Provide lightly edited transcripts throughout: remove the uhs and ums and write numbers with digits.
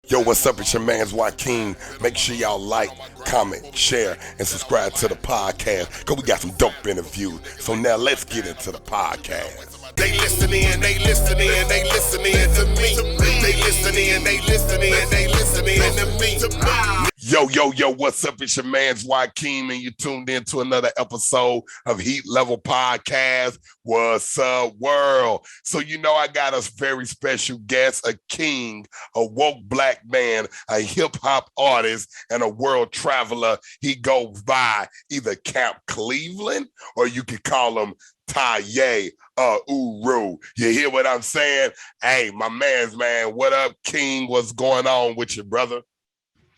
Yo, what's up? It's your man's Joaquin. Make sure y'all like, comment, share, and subscribe to the podcast, because we got some dope interviews. So now let's get into the podcast. They listening, they listening, they listening to me. They listening, they listening, they listening to me. Yo, what's up? It's your man's Joaquin, and you tuned in to another episode of Heat Level Podcast. What's up, world? So you know I got a very special guest, a king, a woke black man, a hip-hop artist, and a world traveler. He goes by either Camp Cleveland, or you could call him Taye Uhuru. You hear what I'm saying? Hey, my man's man, what up, King? What's going on with you, brother?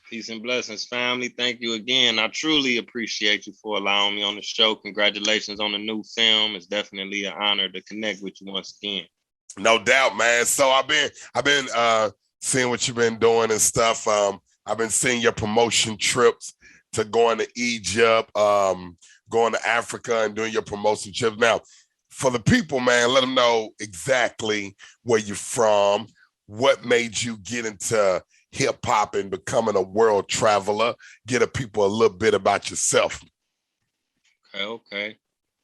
Peace and blessings, family. Thank you again. I truly appreciate you for allowing me on the show. Congratulations on the new film. It's definitely an honor to connect with you once again. No doubt, man. So I've been seeing what you've been doing and stuff. I've been seeing your promotion trips to going to Egypt, going to Africa, and doing your promotion trips. Now, for the people, man, let them know exactly where you're from. What made you get into hip hop and becoming a world traveler? Get the people a little bit about yourself. Okay.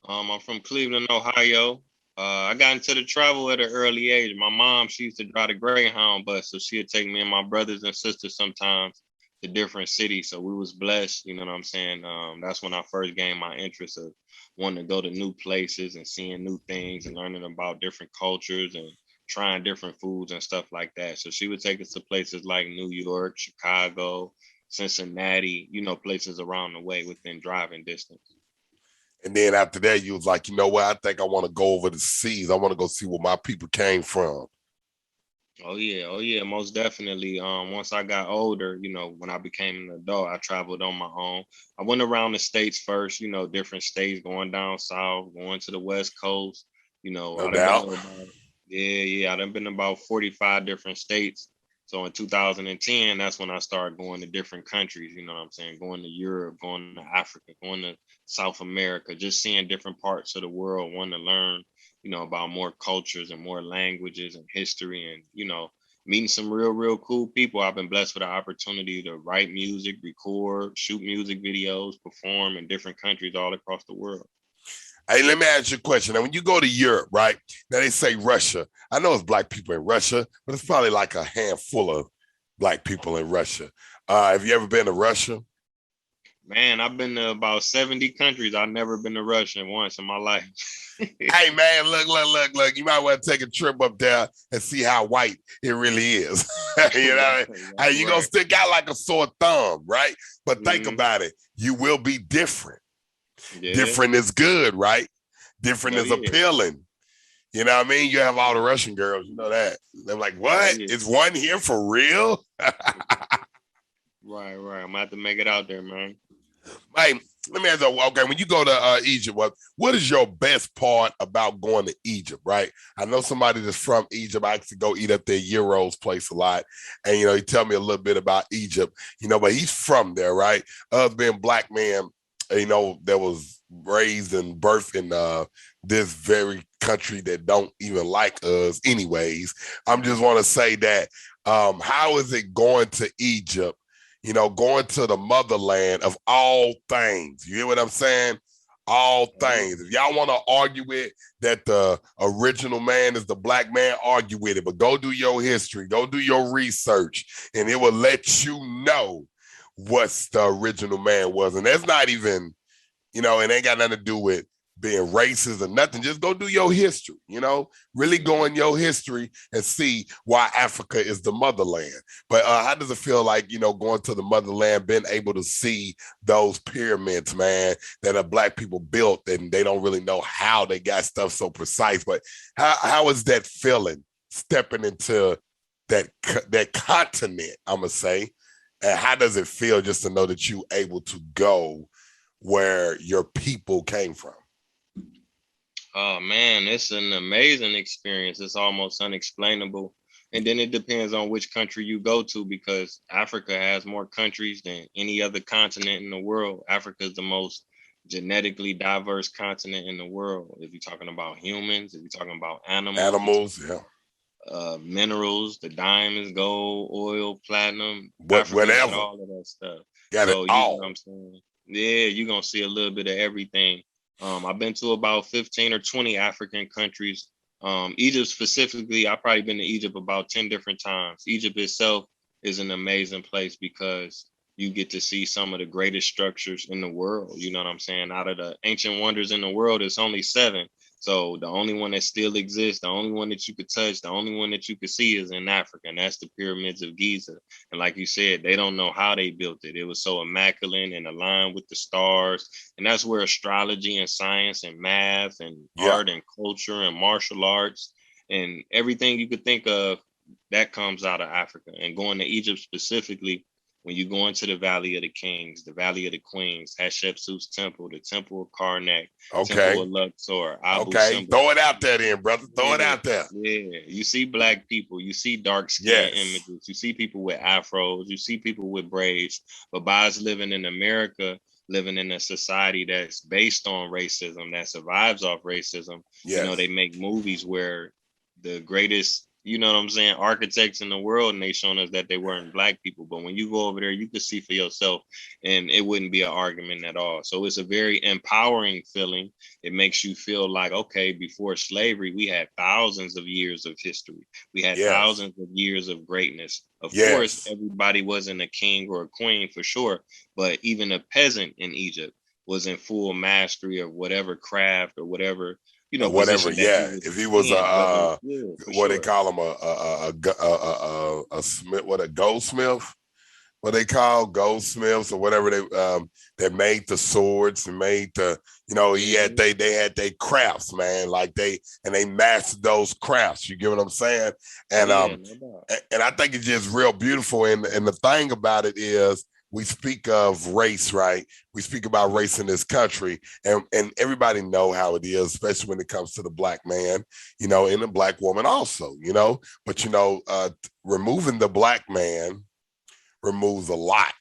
I'm from Cleveland, Ohio. I got into the travel at an early age. My mom, she used to drive the Greyhound bus, so she'd take me and my brothers and sisters sometimes to different cities. So we was blessed, you know what I'm saying? That's when I first gained my interest of wanting to go to new places and seeing new things and learning about different cultures and trying different foods and stuff like that. So she would take us to places like New York, Chicago, Cincinnati, places around the way within driving distance. And then after that, you was like, you know what? I think I want to go over the seas. I want to go see where my people came from. Oh yeah, most definitely. Once I got older, when I became an adult, I traveled on my own. I went around the states first, different states, going down south, going to the West Coast. No doubt. I done been about 45 different states. So in 2010, that's when I started going to different countries, you know what I'm saying? Going to Europe, going to Africa, going to South America, just seeing different parts of the world, wanting to learn, about more cultures and more languages and history and, meeting some real cool people. I've been blessed with the opportunity to write music, record, shoot music videos, perform in different countries all across the world. Hey, let me ask you a question. Now, when you go to Europe, right? Now they say Russia. I know it's black people in Russia, but it's probably like a handful of black people in Russia. Have you ever been to Russia? Man, I've been to about 70 countries. I've never been to Russia once in my life. Hey, man, look. You might want to take a trip up there and see how white it really is. You know, hey, you're going to stick out like a sore thumb, right? But think about it. You will be different. Yeah. Different is good, right? Different is appealing. You know what I mean? You have all the Russian girls, you know that. They're like, what? Is one here for real? Right. I'm going to have to make it out there, man. Hey, let me ask you, okay, when you go to Egypt, what is your best part about going to Egypt, right? I know somebody that's from Egypt. I actually go eat at their Euros place a lot. And, he tell me a little bit about Egypt, but he's from there, right? Us being black man, that was raised and birthed in this very country that don't even like us anyways. I'm just want to say that how is it going to Egypt, going to the motherland of all things? You hear what I'm saying? All things. If y'all want to argue it that the original man is the black man, argue with it. But go do your history. Go do your research. And it will let you know what the original man was. And that's not even, it ain't got nothing to do with being racist or nothing. Just go do your history, really go in your history and see why Africa is the motherland. But how does it feel like, going to the motherland, being able to see those pyramids, man, that are black people built, and they don't really know how they got stuff so precise. But how is that feeling, stepping into that continent, I'm going to say? And how does it feel just to know that you able to go where your people came from? Oh man, it's an amazing experience. It's almost unexplainable. And then it depends on which country you go to, because Africa has more countries than any other continent in the world. Africa is the most genetically diverse continent in the world. If you're talking about humans, if you're talking about animals, yeah. minerals, the diamonds, gold, oil, platinum. Africa got Whatever. all of that stuff. Got it So you know what all. I'm saying? Yeah, you're gonna see a little bit of everything. I've been to about 15 or 20 African countries. Egypt specifically, I've probably been to Egypt about 10 different times. Egypt itself is an amazing place because you get to see some of the greatest structures in the world. You know what I'm saying? Out of the ancient wonders in the world, it's only 7. So the only one that still exists, the only one that you could touch, the only one that you could see is in Africa, and that's the pyramids of Giza. And like you said, they don't know how they built it. It was so immaculate and aligned with the stars. And that's where astrology and science and math and Yeah. art and culture and martial arts and everything you could think of, that comes out of Africa. And going to Egypt specifically, when you go into the Valley of the Kings, the Valley of the Queens, Hatshepsut's temple, the Temple of Karnak, Temple Okay. of Luxor, Abu Okay. Simbel. Throw it out there then, brother. Throw it Yeah, out there. yeah. You see black people, you see dark skin Yes. images, you see people with afros, you see people with braids. But by us living in America, living in a society that's based on racism, that survives off racism, they Yes. make movies where the greatest, what I'm saying, architects in the world, and they showing us that they weren't black people. But when you go over there, you can see for yourself, and it wouldn't be an argument at all. So it's a very empowering feeling. It makes you feel like, okay, before slavery, we had thousands of years of history. We had Yes. thousands of years of greatness. Of course, Yes. everybody wasn't a king or a queen for sure, but even a peasant in Egypt was in full mastery of whatever craft or whatever Or whatever. position that he Yeah. was If he was in, whether yeah, for what they sure. call him, a smith, what, a goldsmith, what they call goldsmiths or whatever that made the swords and made the, he had they had their crafts, man, like they mastered those crafts. You get what I'm saying? And Yeah, no doubt. and I think it's just real beautiful. And the thing about it is, we speak of race, right? We speak about race in this country, and everybody know how it is, especially when it comes to the black man, and the black woman also, But removing the black man removes a lot,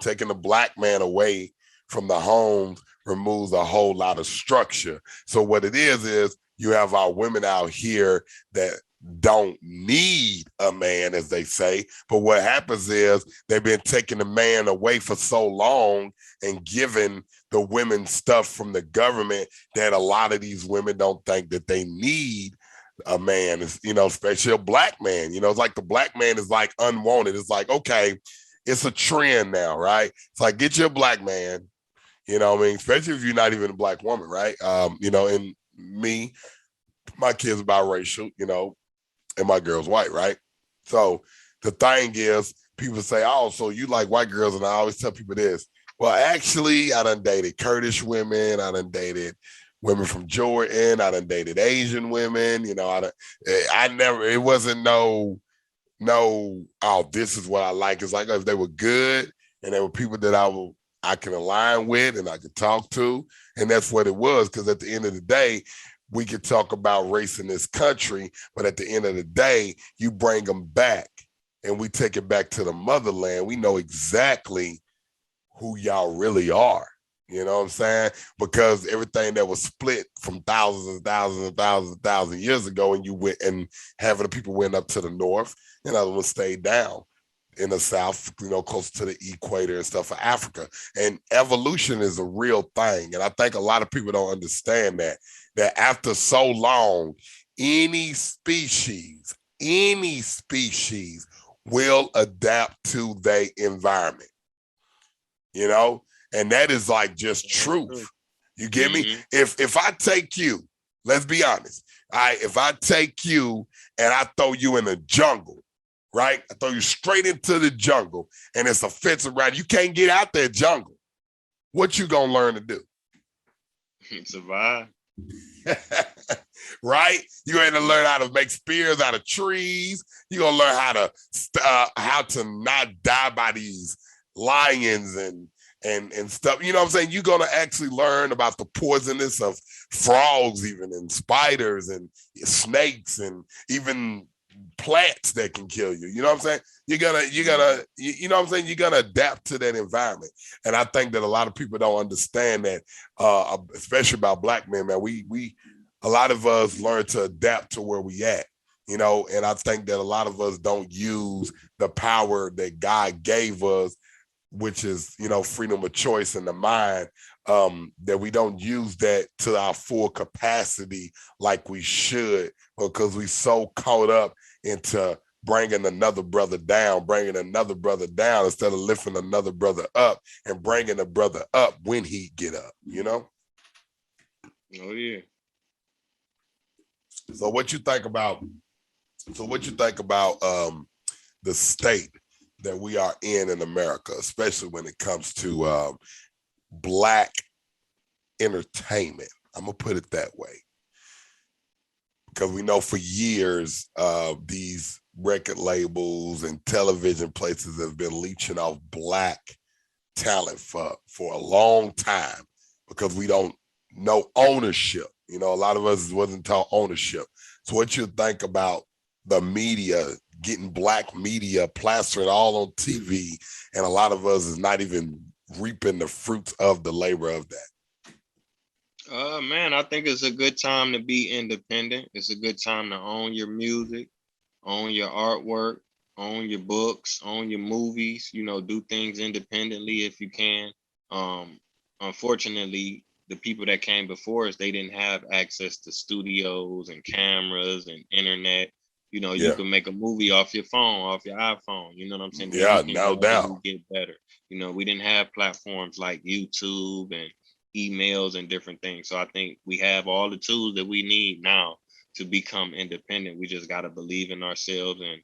taking the black man away from the homes removes a whole lot of structure. So what it is you have our women out here that don't need a man, as they say. But what happens is they've been taking the man away for so long and giving the women stuff from the government that a lot of these women don't think that they need a man, especially a black man. It's like the black man is like unwanted. It's like, okay, it's a trend now, right? It's like, get your black man, especially if you're not even a black woman, right? And me, my kid's biracial, and my girl's white, right? So the thing is, people say, oh, so you like white girls, and I always tell people this. Well, actually, I done dated Kurdish women, I done dated women from Jordan, I done dated Asian women, I never, it wasn't no, oh, this is what I like. It's like if they were good and they were people that I can align with and I could talk to. And that's what it was. Because at the end of the day, we could talk about race in this country, but at the end of the day, you bring them back and we take it back to the motherland. We know exactly who y'all really are. You know what I'm saying? Because everything that was split from thousands and thousands and thousands and thousands of years ago, and you went and having the people went up to the north, and other ones stayed down in the south, close to the equator and stuff for Africa. And evolution is a real thing. And I think a lot of people don't understand that after so long, any species will adapt to their environment, and that is like just truth. You get me? If I take you, let's be honest, if I take you and I throw you in the jungle, right? I throw you straight into the jungle and it's a fence around, you can't get out that jungle. What you gonna learn to do? Survive. Right? You ain't gonna learn how to make spears out of trees. You gonna learn how to not die by these lions and stuff. You know what I'm saying? You're gonna actually learn about the poisonous of frogs, even, and spiders and snakes and even plants that can kill you. You know what I'm saying? You're gonna, you know what I'm saying? You're gonna adapt to that environment. And I think that a lot of people don't understand that, especially about black men, man. A lot of us learn to adapt to where we at. And I think that a lot of us don't use the power that God gave us, which is, freedom of choice in the mind, that we don't use that to our full capacity like we should, because we so caught up into bringing another brother down instead of lifting another brother up and bringing the brother up when he get up. Oh yeah. So what you think about the state that we are in America, especially when it comes to Black entertainment? I'm gonna put it that way, because we know for years these record labels and television places have been leeching off Black talent for a long time, because we don't know ownership. A lot of us wasn't taught ownership. So what you think about the media, getting Black media plastered all on TV, and a lot of us is not even reaping the fruits of the labor of that? Man, I think it's a good time to be independent. It's a good time to own your music, own your artwork, own your books, own your movies, do things independently if you can. Unfortunately, the people that came before us, they didn't have access to studios and cameras and internet. You can make a movie off your phone, off your iPhone. You know what I'm saying? Then Yeah, you can no go on doubt. and get better. We didn't have platforms like YouTube and emails and different things. So I think we have all the tools that we need now to become independent. We just got to believe in ourselves and,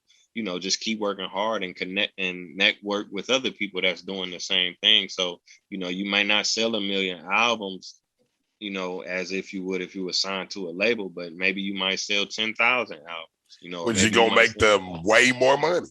just keep working hard and connect and network with other people that's doing the same thing. So, you might not sell 1 million albums, as if you would if you were signed to a label, but maybe you might sell 10,000 albums, or But you're maybe you gonna might make sell. them way more money.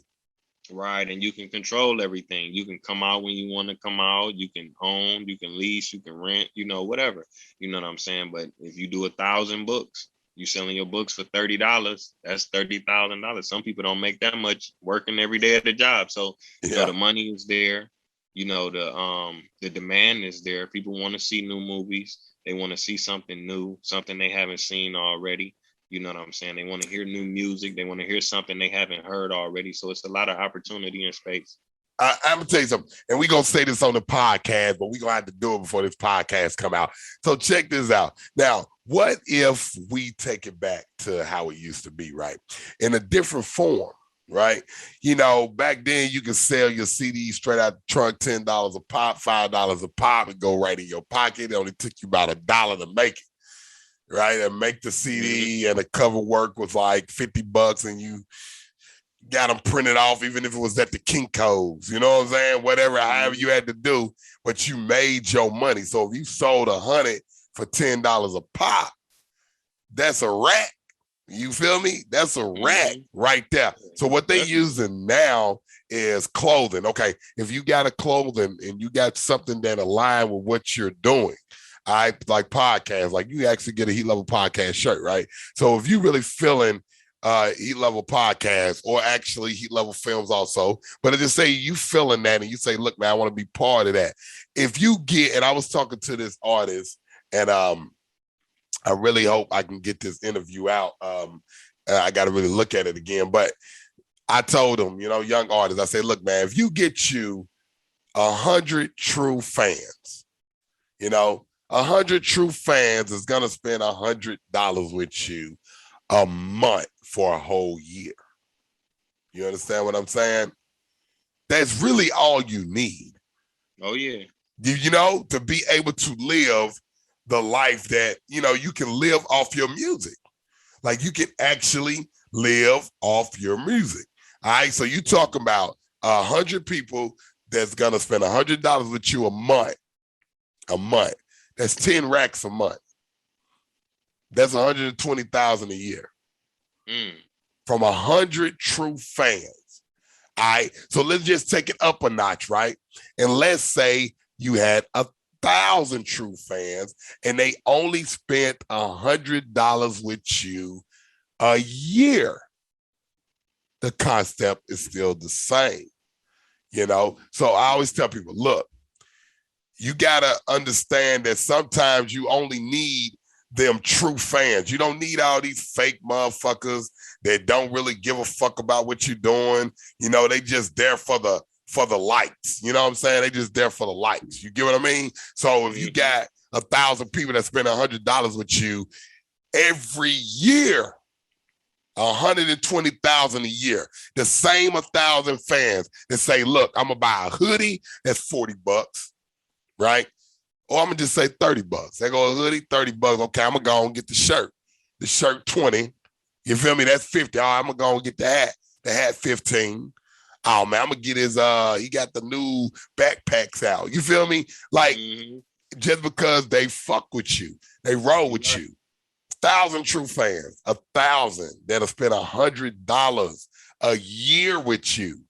Right, and you can control everything. You can come out when you want to come out. You can own, you can lease, you can rent, whatever. You know what I'm saying? But if you do 1,000 books, you selling your books for $30. That's $30,000. Some people don't make that much working every day at the job. So Yeah. the money is there. The demand is there. People want to see new movies. They want to see something new, something they haven't seen already. You know what I'm saying? They want to hear new music. They want to hear something they haven't heard already. So it's a lot of opportunity in space. I'm gonna tell you something, and we're gonna say this on the podcast, but we're gonna have to do it before this podcast come out. So check this out. Now, what if we take it back to how it used to be, right? In a different form, right? Back then you could sell your CD straight out the trunk, $10 a pop, $5 a pop, and go right in your pocket. It only took you about $1 to make it, right? And make the CD and the cover work was like $50, and you got them printed off, even if it was at the Kinko's, you know what I'm saying? Whatever, however you had to do, but you made your money. So if you sold 100 for $10 a pop, that's a rack. You feel me? That's a rack right there. So what they using now is clothing. Okay, if you got a clothing and you got something that align with what you're doing, I like podcasts, like you actually get a Heat Level podcast shirt, right? So if you really feeling Heat Level podcast, or actually Heat Level films also, but I just say you feeling that and you say, look, man, I want to be part of that. If you get, and I was talking to this artist, and I really hope I can get this interview out. I got to really look at it again, but I told him, young artist, I said, look, man, if you get you 100 true fans, 100 true fans is going to spend $100 with you a month for a whole year. You understand what I'm saying? That's really all you need. Oh, yeah. To be able to live the life that, you can live off your music. Like you can actually live off your music. All right. So you talk about 100 people that's going to spend $100 with you a month. That's 10 racks a month. That's 120,000 a year. From 100 true fans. All right. So let's just take it up a notch, right? And let's say you had 1,000 true fans and they only spent $100 with you a year. The concept is still the same, So I always tell people, look, you got to understand that sometimes you only need them true fans. You don't need all these fake motherfuckers that don't really give a fuck about what you're doing. You know, they just there for the likes. You know what I'm saying? They just there for the likes. You get what I mean? So if you got 1,000 people that spend $100 with you every year, 120,000 a year, the same 1,000 fans that say, look, I'm gonna buy a hoodie that's $40, right? Or I'm gonna just say $30. They go a hoodie, $30. Okay, I'm gonna go and get the shirt. The shirt 20. You feel me? That's 50. All right, I'm gonna go and get the hat. The hat 15. Oh man, I'm gonna get his he got the new backpacks out. You feel me? Like just because they fuck with you, they roll with you. 1,000 true fans, 1,000 that'll spend $100 a year with you.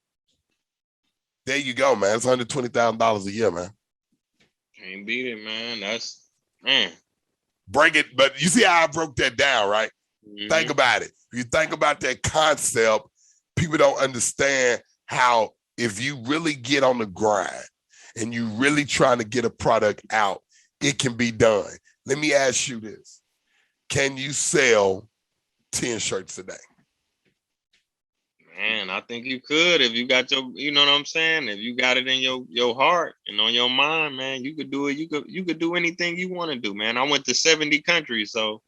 There you go, man. It's $120,000 a year, man. Can't beat it, man. That's man. Break it, but you see how I broke that down, right? Think about it. If you think about that concept, people don't understand how if you really get on the grind and you really trying to get a product out, it can be done. Let me ask you this. Can you sell 10 shirts a day? Man, I think you could if you got your, you know what I'm saying? If you got it in your heart and on your mind, man, you could do it. You could do anything you want to do, man. I went to 70 countries, so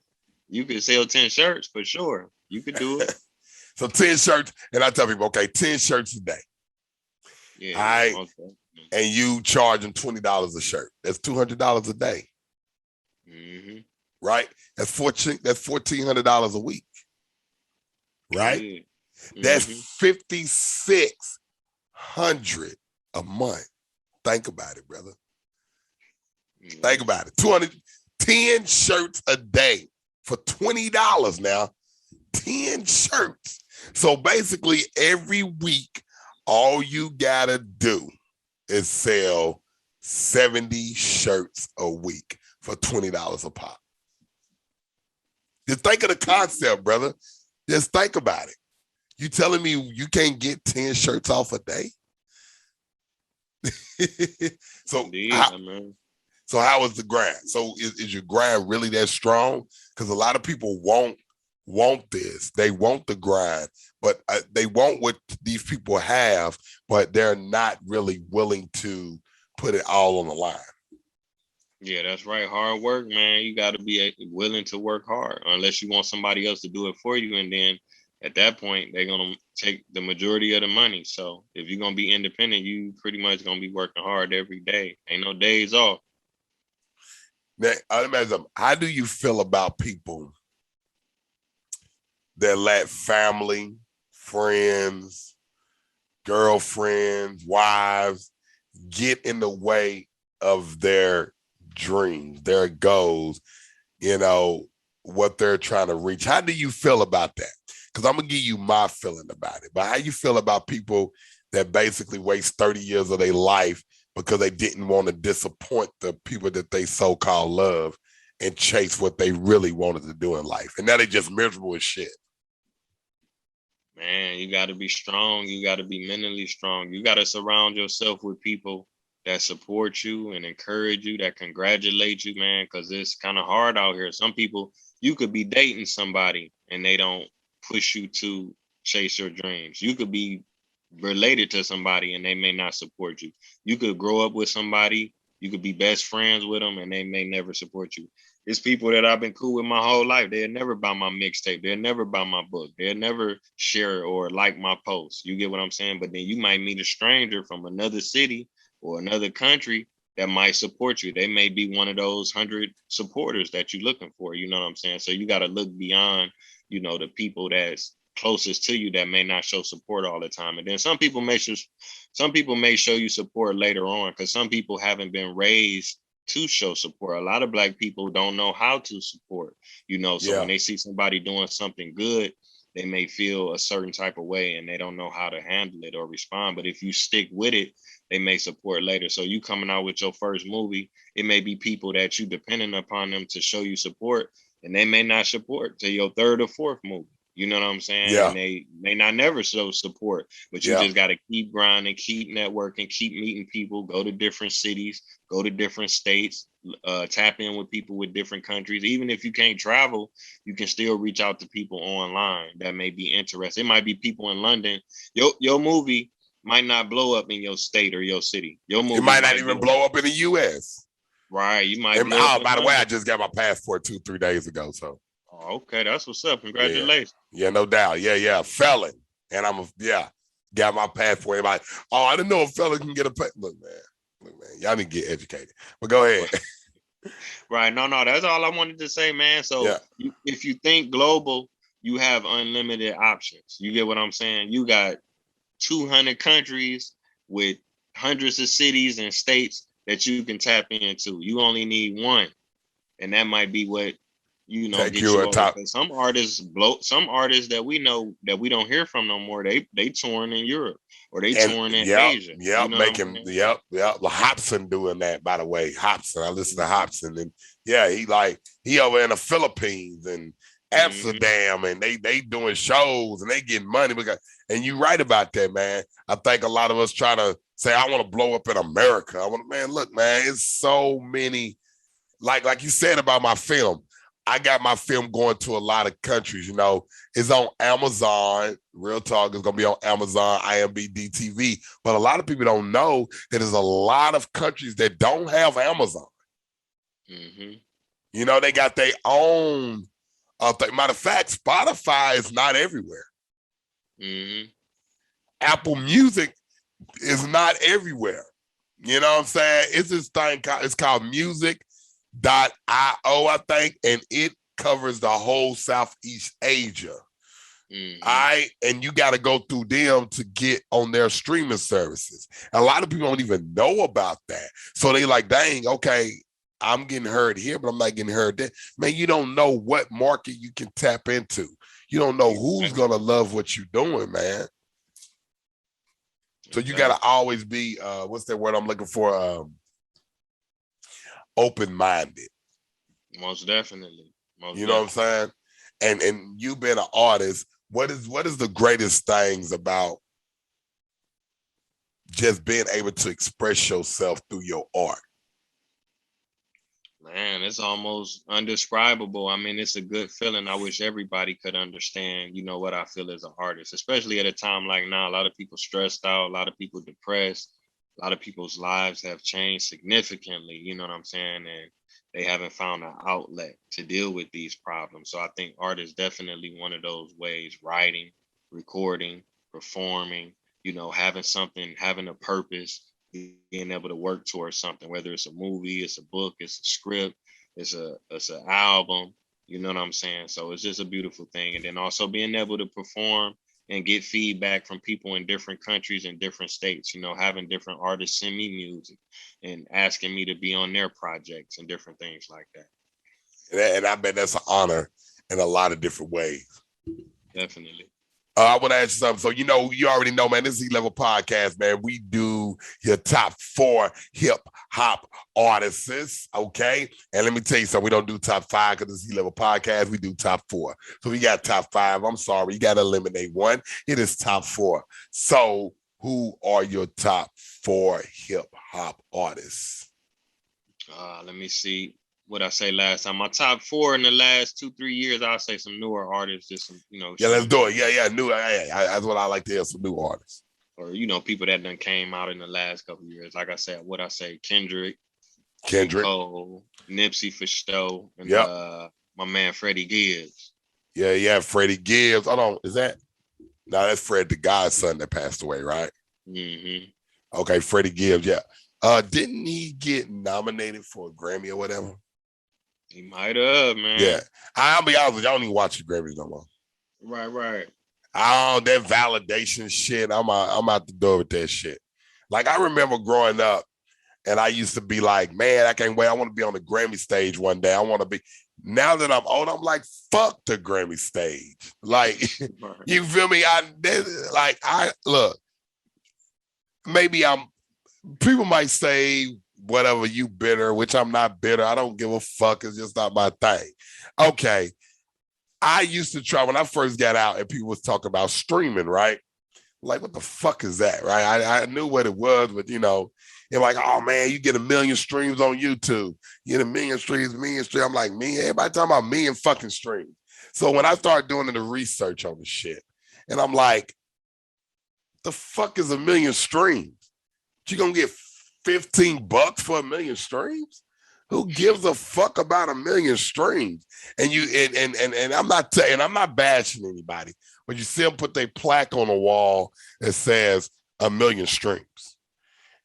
you could sell 10 shirts for sure. You could do it. So 10 shirts, and I tell people, okay, 10 shirts a day. Yeah. All right. Okay. And you charging $20 a shirt. That's $200 a day. Right? That's $1,400 a week. Right? Yeah. That's $5,600 a month. Think about it, brother. Think about it. 10 shirts a day for $20 now. 10 shirts. So basically every week, all you gotta do is sell 70 shirts a week for $20 a pop. Just think of the concept, brother. Just think about it. You telling me you can't get 10 shirts off a day? So how is the grind? So is your grind really that strong? Because a lot of people want this. They want the grind, but they want what these people have, but they're not really willing to put it all on the line. Yeah, that's right. Hard work, man. You got to be willing to work hard, unless you want somebody else to do it for you. And then at that point, they're going to take the majority of the money. So if you're going to be independent, you pretty much going to be working hard every day. Ain't no days off. Now, how do you feel about people that let family, friends, girlfriends, wives get in the way of their dreams, their goals, you know, what they're trying to reach? How do you feel about that? Because I'm going to give you my feeling about it. But how you feel about people that basically waste 30 years of their life because they didn't want to disappoint the people that they so-called love and chase what they really wanted to do in life? And now they just miserable as shit. Man, you got to be strong. You got to be mentally strong. You got to surround yourself with people that support you and encourage you, that congratulate you, man, because it's kind of hard out here. Some people, you could be dating somebody and they don't push you to chase your dreams. You could be related to somebody and they may not support you. You could grow up with somebody, you could be best friends with them and they may never support you. It's people that I've been cool with my whole life. They'll never buy my mixtape. They'll never buy my book. They'll never share or like my posts. You get what I'm saying? But then you might meet a stranger from another city or another country that might support you. They may be one of those 100 supporters that you're looking for. You know what I'm saying? So you got to look beyond, you know, the people that's closest to you that may not show support all the time. And then some people may show you support later on, because some people haven't been raised to show support. A lot of Black people don't know how to support, you know, so when they see somebody doing something good, they may feel a certain type of way and they don't know how to handle it or respond. But if you stick with it, they may support later. So you coming out with your first movie, it may be people that you depending upon them to show you support, and they may not support to your third or fourth movie. You know what I'm saying? Yeah. And they may not never show support, but you just got to keep grinding, keep networking, keep meeting people, go to different cities, go to different states, tap in with people with different countries. Even if you can't travel, you can still reach out to people online that may be interested. It might be people in London. Your movie might not blow up in your state or your city. Your It movie might not might even blow blow up in the U.S. right. You might And blow up in by the way, I London. just got my passport 2-3 days ago. So Oh, okay, that's what's up. yeah, Congratulations. yeah, no doubt. Yeah, felon, and got my passport. Everybody, oh, I didn't know a felon can get a look, man, y'all need to get educated. But go ahead. Right. No, that's all I wanted to say, man. So Yeah, if you think global, you have unlimited options. You get what I'm saying? You got 200 countries with hundreds of cities and states that you can tap into. You only need one, and that might be what take get you you a over. top. Because some artists blow. Some artists that we know that we don't hear from no more. They touring in Europe or they And touring in Asia. You know what I'm making saying? Hobson doing that, by the way. Hobson, I listen to Hobson, and yeah, he over in the Philippines and Amsterdam, and they doing shows and they getting money because. And you right about that, man. I think a lot of us trying to say I want to blow up in America. I want to, man, look, man, it's so many. Like you said about my film, I got my film going to a lot of countries. It's on Amazon. Real Talk is going to be on Amazon, IMBD TV. But a lot of people don't know that there's a lot of countries that don't have Amazon. They got their own thing. Matter of fact, Spotify is not everywhere. Apple Music is not everywhere. You know what I'm saying? It's this thing, it's called Music.io, I think, and it covers the whole Southeast Asia. And you got to go through them to get on their streaming services. A lot of people don't even know about that. So they like, dang, okay, I'm getting heard here, but I'm not getting heard there. Man, you don't know what market you can tap into. You don't know who's going to love what you're doing, man. So you got to always be, what's that word I'm looking for? Open-minded. Most definitely. You know what I'm saying? And you being an artist, what is the greatest things about just being able to express yourself through your art? Man, it's almost undescribable. I mean, it's a good feeling. I wish everybody could understand, what I feel as an artist, especially at a time like now. A lot of people stressed out, a lot of people depressed, a lot of people's lives have changed significantly, you know what I'm saying? And they haven't found an outlet to deal with these problems. So I think art is definitely one of those ways: writing, recording, performing, having a purpose, being able to work towards something, whether it's a movie, it's a book, it's a script, it's an album, you know what I'm saying? So it's just a beautiful thing. And then also being able to perform and get feedback from people in different countries and different states, having different artists send me music and asking me to be on their projects and different things like that. And I bet that's an honor in a lot of different ways. Definitely. I want to ask you something. So, you already know, man, this is E-Level Podcast, man. We do your top 4 hip-hop artists, okay? And let me tell you something. We don't do top 5 because it's E-Level Podcast. We do top 4. So we got top 5. I'm sorry. You got to eliminate one. It is top 4. So who are your top 4 hip-hop artists? Let me see. What I say last time, my top 4 in the last 2-3 years, I'll say some newer artists, just some, Yeah, let's do it. Yeah, new. That's what I like to hear, some new artists. Or, people that done came out in the last couple of years. Like I said, Kendrick, Cole, Nipsey for sure, and my man Freddie Gibbs. Yeah, Freddie Gibbs. Hold on, is that? No, that's Fred the Godson that passed away, right? Okay, Freddie Gibbs, yeah. Didn't he get nominated for a Grammy or whatever? He might have, man. Yeah. I'll be honest with you, I don't even watch the Grammys no more. Right. Oh, that validation shit. I'm out the door with that shit. Like, I remember growing up, and I used to be like, man, I can't wait. I want to be on the Grammy stage one day. I want to be. Now that I'm old, I'm like, fuck the Grammy stage. Like, you feel me? Look, maybe people might say, whatever, you bitter, which I'm not bitter. I don't give a fuck. It's just not my thing. Okay. I used to try when I first got out and people was talking about streaming, right? Like, what the fuck is that, right? I knew what it was, but they're like, oh man, you get 1 million streams on YouTube. You get 1 million streams, million streams. I'm like, me, everybody talking about million fucking streams. So when I started doing the research on the shit, and I'm like, the fuck is 1 million streams? You gonna get $15 for 1 million streams? Who gives a fuck about 1 million streams? And I'm not bashing anybody, but you see them put their plaque on the wall that says 1 million streams.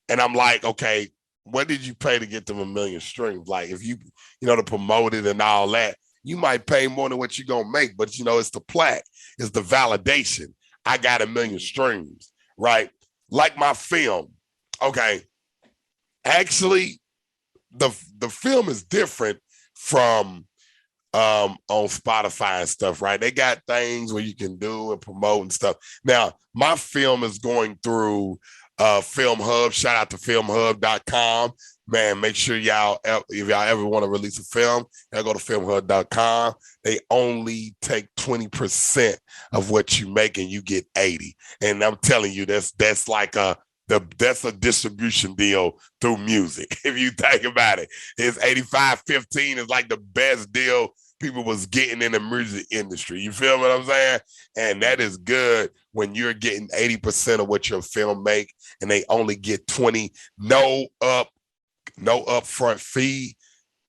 And I'm like, okay, what did you pay to get them 1 million streams? Like, if you to promote it and all that, you might pay more than what you're gonna make, but it's the plaque, it's the validation. I got 1 million streams, right? Like my film. Okay. Actually, the film is different from on Spotify and stuff, right? They got things where you can do and promote and stuff. Now, my film is going through Film Hub. Shout out to filmhub.com. Man, make sure if y'all ever want to release a film, y'all go to filmhub.com. They only take 20% of what you make and you get 80. And I'm telling you, that's like that's a distribution deal through music. If you think about it, it's 85-15 is like the best deal people was getting in the music industry. You feel what I'm saying? And that is good when you're getting 80% of what your film make and they only get 20, no upfront fee.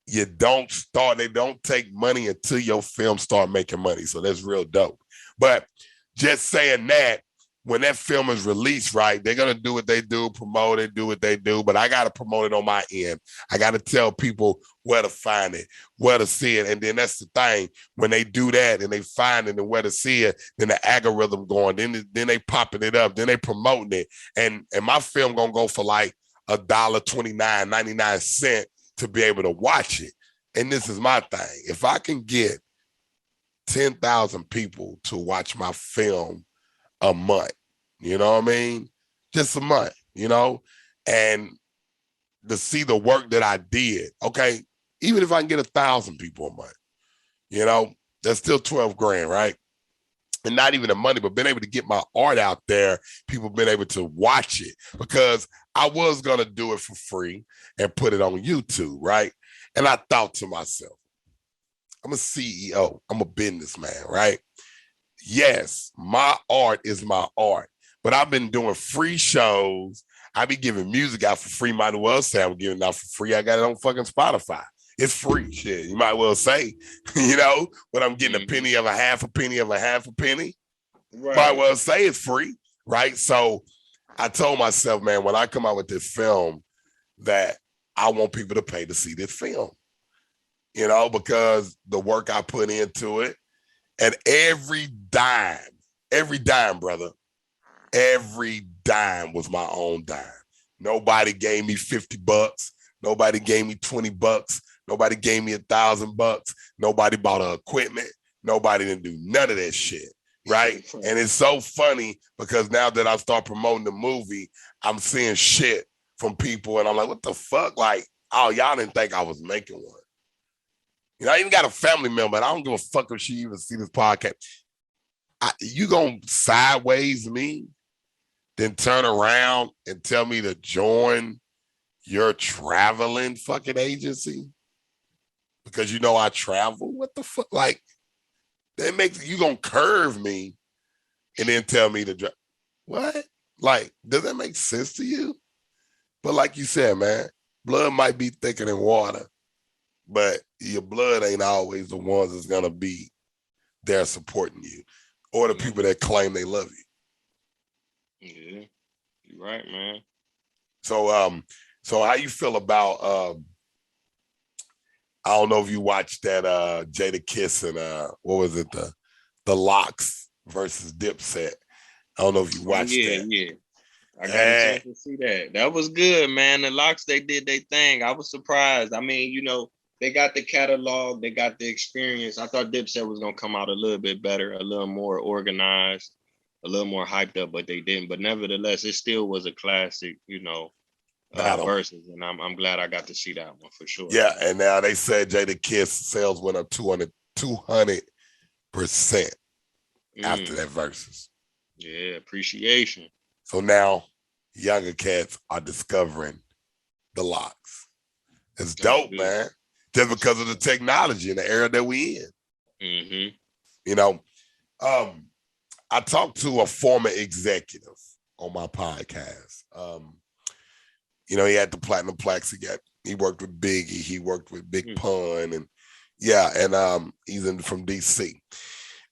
They don't take money until your film start making money. So that's real dope. But just saying that, when that film is released, right, they're going to do what they do, promote it, do what they do, but I got to promote it on my end. I got to tell people where to find it, where to see it. And then that's the thing. When they do that and they find it and where to see it, then the algorithm going, then they popping it up, then they promoting it. And my film going to go for like $1.29.99 to be able to watch it. And this is my thing. If I can get 10,000 people to watch my film a month, you know what I mean? Just a month, and to see the work that I did. Okay, even if I can get 1,000 people a month, that's still 12 grand, right? And not even the money, but being able to get my art out there, people been able to watch it, because I was gonna do it for free and put it on YouTube, right? And I thought to myself, I'm a CEO, I'm a businessman, right? Yes, my art is my art, but I've been doing free shows. I be giving music out for free. Might as well say I'm giving it out for free. I got it on fucking Spotify. It's free shit. You might well say, but I'm getting a penny of a half a penny of a half a penny. Right. Might well say it's free, right? So I told myself, man, when I come out with this film, that I want people to pay to see this film, because the work I put into it. And every dime, brother, every dime was my own dime. Nobody gave me $50. Nobody gave me $20. Nobody gave me $1,000. Nobody bought equipment. Nobody didn't do none of that shit, right? And it's so funny because now that I start promoting the movie, I'm seeing shit from people and I'm like, what the fuck? Like, oh, y'all didn't think I was making one. I even got a family member, and I don't give a fuck if she even see this podcast. You gonna sideways me, then turn around and tell me to join your traveling fucking agency because I travel? What the fuck? Like, that makes you gonna curve me and then tell me to what? Like, does that make sense to you? But like you said, man, blood might be thicker than water. But your blood ain't always the ones that's gonna be there supporting you, or the people that claim they love you. Yeah, you're right, man. So how you feel about? I don't know if you watched that Jada Kiss and what was it, the Locks versus Dipset. I don't know if you watched that. Yeah. I got a chance to see that. That was good, man. The Locks, they did their thing. I was surprised. I mean, they got the catalog, they got the experience. I thought Dipset was gonna come out a little bit better, a little more organized, a little more hyped up, but they didn't. But nevertheless, it still was a classic, versus, and I'm glad I got to see that one for sure. Yeah, and now they said Jada Kiss sales went up 200% after that versus. Yeah, appreciation. So now younger cats are discovering the locks. It's That's dope, good. man. Just That's because of what's the up. technology and the era that we in. Mm-hmm. You know, um, I talked to a former executive on my podcast. He had the platinum plaques. He worked with Biggie. He worked with Big Pun, and he's from DC.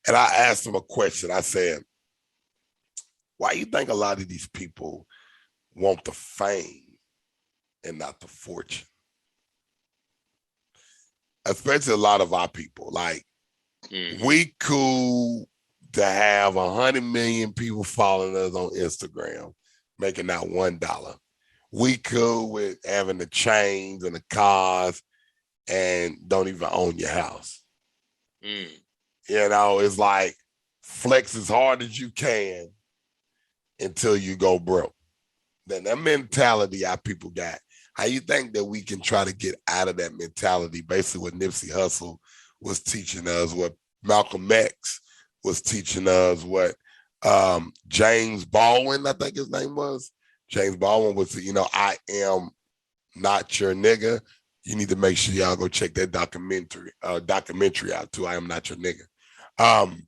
And I asked him a question. I said, "Why do you think a lot of these people want the fame and not the fortune? Especially a lot of our people. Like Mm-hmm. we cool to have 100 million people following us on Instagram, making out $1. We cool with having the chains and the cars and don't even own your house. Mm. It's like flex as hard as you can until you go broke. Then that mentality our people got. How you think that we can try to get out of that mentality? Basically, what Nipsey Hussle was teaching us, what Malcolm X was teaching us, what James Baldwin, I think his name was. James Baldwin was, I am not your nigga. You need to make sure y'all go check that documentary out too. I am not your nigga. Um,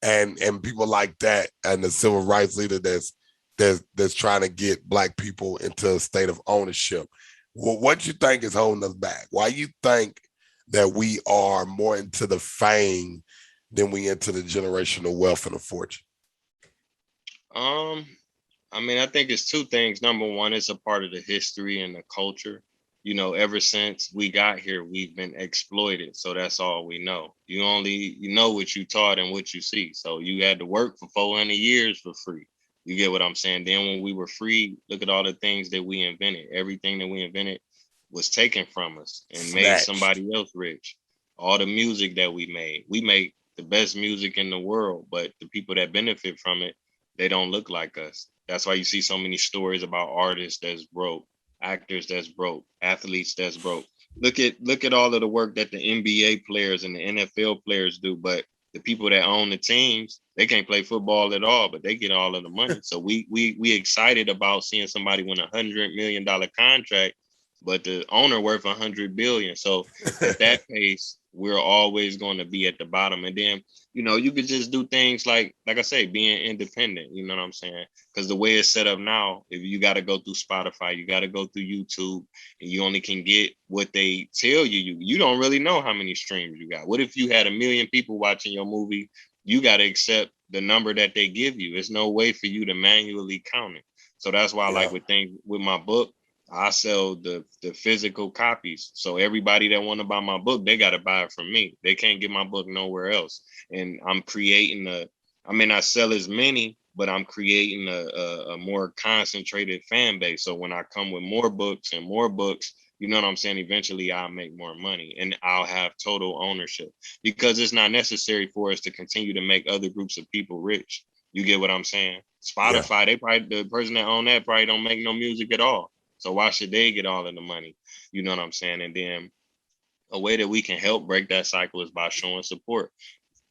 and people like that, and the civil rights leader that's trying to get black people into a state of ownership. What do you think is holding us back? Why you think that we are more into the fame than we into the generational wealth and the fortune? Um, I mean, I think it's two things. Number one, it's a part of the history and the culture. Ever since we got here, we've been exploited. So that's all we know. You know what you taught and what you see. So you had to work for 400 years for free. You get what I'm saying? Then when we were free, look at all the things that we invented. Everything that we invented was taken from us and made Snatched. somebody else rich. All the music that we make the best music in the world, but the people that benefit from it, they don't look like us. That's why you see so many stories about artists that's broke, actors that's broke, athletes that's broke. Look at all of the work that the NBA players and the NFL players do, but the people that own the teams, they can't play football at all, but they get all of the money. So we excited about seeing somebody win $100 million contract, but the owner worth 100 billion. So at that pace, we're always going to be at the bottom. And then you could just do things like I say, being independent. You know what I'm saying? Because the way it's set up now, if you got to go through Spotify, you got to go through YouTube, and you only can get what they tell you. You don't really know how many streams you got. What if you had 1 million people watching your movie? You got to accept the number that they give you. There's no way for you to manually count it. So that's why, like Yeah. with things with my book, I sell the physical copies. So everybody that want to buy my book, they got to buy it from me. They can't get my book nowhere else. And I'm creating I may not sell as many, but I'm creating a more concentrated fan base. So when I come with more books and more books, you know what I'm saying? Eventually I'll make more money and I'll have total ownership, because it's not necessary for us to continue to make other groups of people rich. You get what I'm saying? Yeah. Spotify, the person that own that probably don't make no music at all. So why should they get all of the money? You know what I'm saying? And then a way that we can help break that cycle is by showing support,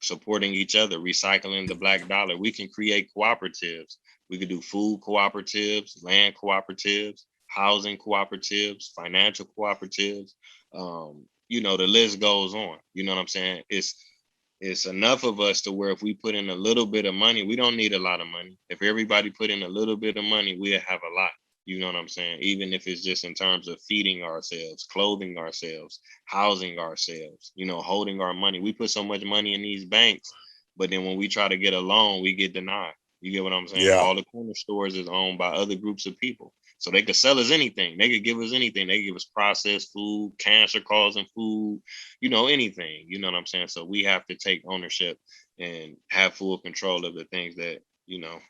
supporting each other, recycling the black dollar. We can create cooperatives. We could do food cooperatives, land cooperatives, housing cooperatives, financial cooperatives. The list goes on. You know what I'm saying? It's enough of us to where if we put in a little bit of money, we don't need a lot of money. If everybody put in a little bit of money, we'll have a lot. You know what I'm saying? Even if it's just in terms of feeding ourselves, clothing ourselves, housing ourselves, holding our money. We put so much money in these banks, but then when we try to get a loan, we get denied. You get what I'm saying? Yeah. All the corner stores is owned by other groups of people. So they could sell us anything. They could give us anything. They could give us processed food, cancer causing food, anything. You know what I'm saying? So we have to take ownership and have full control of the things that,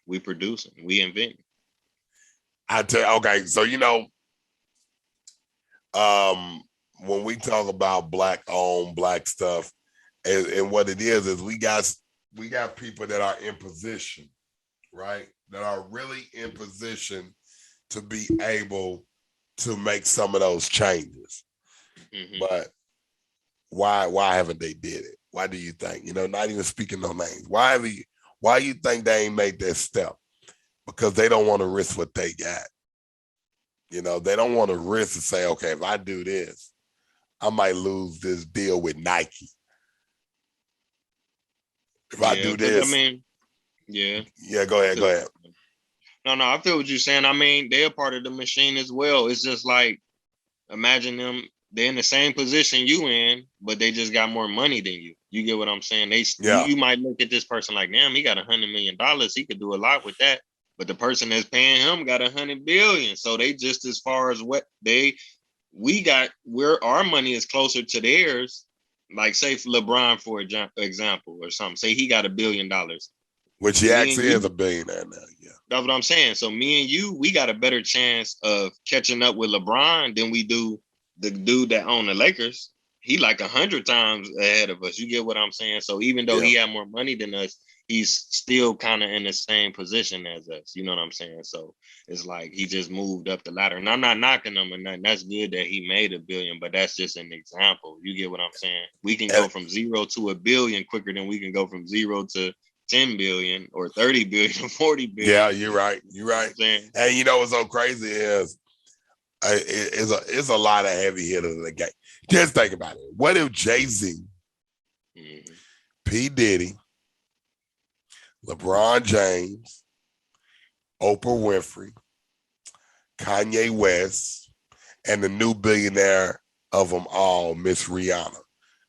we produce and we invent. I tell you, okay, so um, when we talk about black owned black stuff, and what it is we got people that are in position, right? That are really in position to be able to make some of those changes. Mm-hmm. But why haven't they did it? Why do you think? Not even speaking no names. Why you think they ain't made that step? Because they don't want to risk what they got. You know, they don't want to risk and say, okay, if I do this, I might lose this deal with Nike. If I Yeah, do because I this, mean, yeah. yeah, go ahead, go ahead. No, I feel what you're saying. I mean, they're part of the machine as well. It's just like imagine them. They're in the same position you in, but they just got more money than you. You get what I'm saying? Yeah, You might look at this person like, damn, he got $100 million. He could do a lot with that. But the person that's paying him got 100 billion. So they just as far as what we got, where our money is closer to theirs. Like say for LeBron, for example, or something. Say he got $1 billion. which he Me and actually is a you, billionaire now. Yeah, that's what I'm saying. So me and you, we got a better chance of catching up with LeBron than we do the dude that owned the Lakers. He like 100 times ahead of us. You get what I'm saying? So even though yeah. he had more money than us, he's still kind of in the same position as us. You know what I'm saying? So it's like he just moved up the ladder. And I'm not knocking him or nothing. That's good that he made $1 billion, but that's just an example. You get what I'm saying? We can And go from 0 to $1 billion quicker than we can go from 0 to 10 billion or 30 billion or 40 yeah, billion. you're right. You're You know what right. I'm saying? And you know what's so crazy is it's a lot of heavy hitters in the game. Just think about it. What if Jay-Z, Mm-hmm. P. Diddy, LeBron James, Oprah Winfrey, Kanye West, and the new billionaire of them all, Miss Rihanna.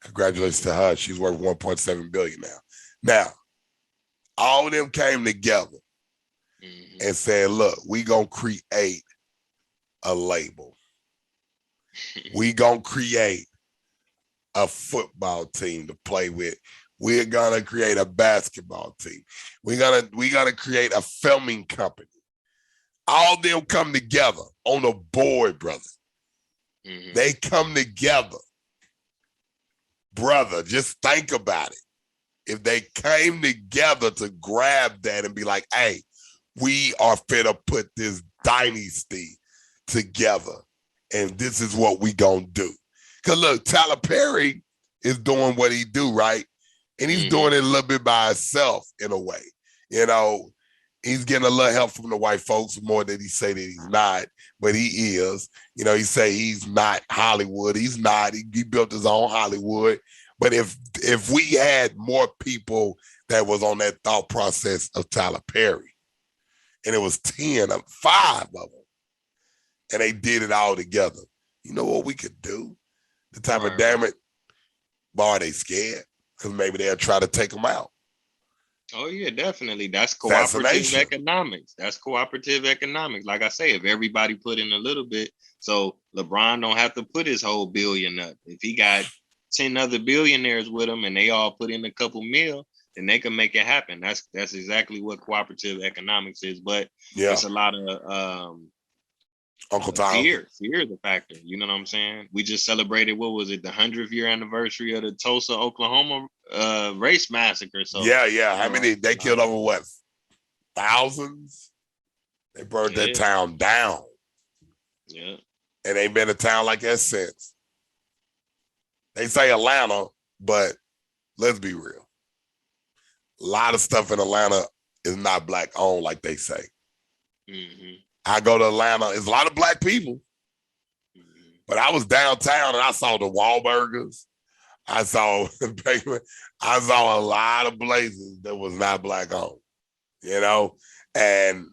Congratulations to her. She's worth 1.7 billion now. Now, all of them came together Mm-hmm. and said, look, we gonna create a label. We gonna create a football team to play with. We're gonna create a basketball team. We're gonna create a filming company. All them come together on a board, brother. Mm-hmm. They come together. Brother, just think about it. If they came together to grab that and be like, hey, we are fit to put this dynasty together, and this is what we gonna do. Because look, Tyler Perry is doing what he do, right? And he's doing it a little bit by himself in a way. You know, he's getting a little help from the white folks more than he say that he's not, but he is. You know, he say he's not Hollywood. He's not. He built his own Hollywood. But if we had more people that was on that thought process of Tyler Perry, and it was 10 of 5 of them, and they did it all together, you know what we could do? The type of damage, bar they scared, because maybe they'll try to take them out. Oh yeah, definitely. That's cooperative Assassination. economics. That's cooperative economics. Like I say, if everybody put in a little bit, so LeBron don't have to put his whole billion up. If he got 10 other billionaires with him and they all put in a couple mil, then they can make it happen. That's exactly what cooperative economics is. But Yeah, it's a lot of Uncle Tom. fear is a factor. You know what I'm saying? We just celebrated, what was it, the 100th year anniversary of the Tulsa, Oklahoma race massacre. So Yeah. you How know, many? They killed over what? Thousands? They burned that yeah, town down. yeah. And ain't been a town like that since. They say Atlanta, but let's be real. A lot of stuff in Atlanta is not black owned like they say. Mm-hmm. I go to Atlanta, there's a lot of black people, but I was downtown and I saw the Wahlburgers. I saw I saw a lot of places that was not black owned, you know? And